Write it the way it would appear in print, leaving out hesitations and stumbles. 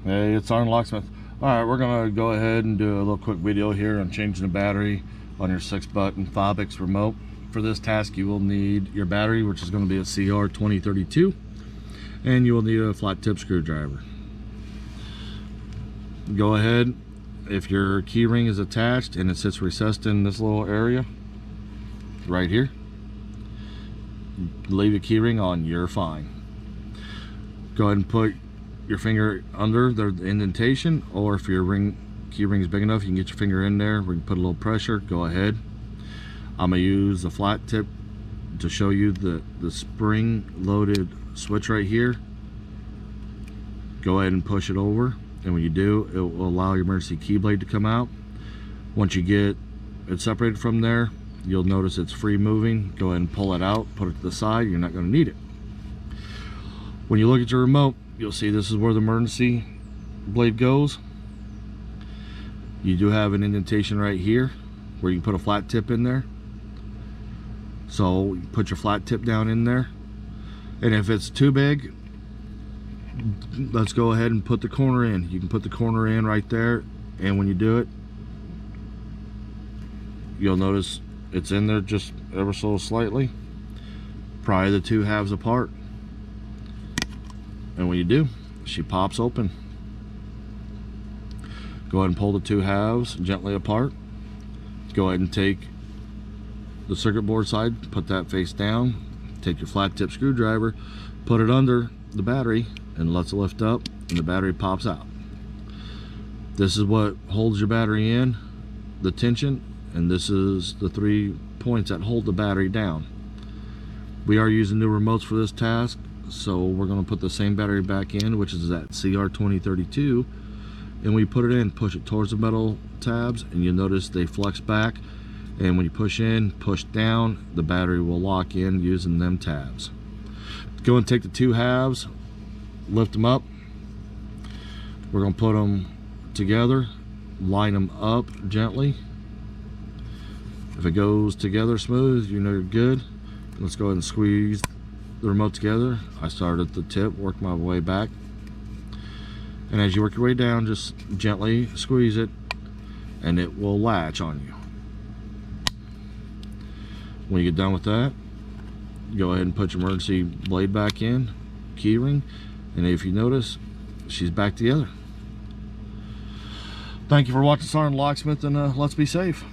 Hey, it's SgtLocksmith. Alright, we're going to go ahead and do a little quick video here on changing the battery on your 6-button Phobix remote. For this task, you will need your battery, which is going to be a CR2032, and you will need a flat tip screwdriver. Go ahead, if your key ring is attached and it sits recessed in this little area right here, leave the key ring on, you're fine. Go ahead and put your finger under the indentation, or if your key ring is big enough, you can get your finger in there. We can put a little pressure. Go ahead. I'm gonna use the flat tip to show you the spring loaded switch right here. Go ahead and push it over, and when you do, it will allow your emergency key blade to come out. Once you get it separated from there, you'll notice it's free moving. Go ahead and pull it out, put it to the side. You're not going to need it. When you look at your remote, you'll see this is where the emergency blade goes. You do have an indentation right here where you can put a flat tip in there. So you put your flat tip down in there, and if it's too big, let's go ahead and put the corner in. You can put the corner in right there, and when you do it, you'll notice it's in there just ever so slightly, pry the two halves apart, and when you do, she pops open. Go ahead and pull the two halves gently apart. Go ahead and take the circuit board side, put that face down, take your flat tip screwdriver, put it under the battery, and lets it lift up, and the battery pops out. This is what holds your battery in, the tension, and this is the 3 points that hold the battery down. We are using new remotes for this task, so we're going to put the same battery back in, which is that CR2032, and we put it in, push it towards the metal tabs, and you'll notice they flex back, and when you push in, push down, the battery will lock in using them tabs. Go and take the two halves, lift them up. We're going to put them together, line them up gently. If it goes together smooth, you know you're good. Let's go ahead and squeeze the remote together. I started at the tip, worked my way back, and as you work your way down, just gently squeeze it, and it will latch on you. When you get done with that, go ahead and put your emergency blade back in, key ring, and if you notice, she's back together. Thank you for watching SgtLocksmith, and let's be safe.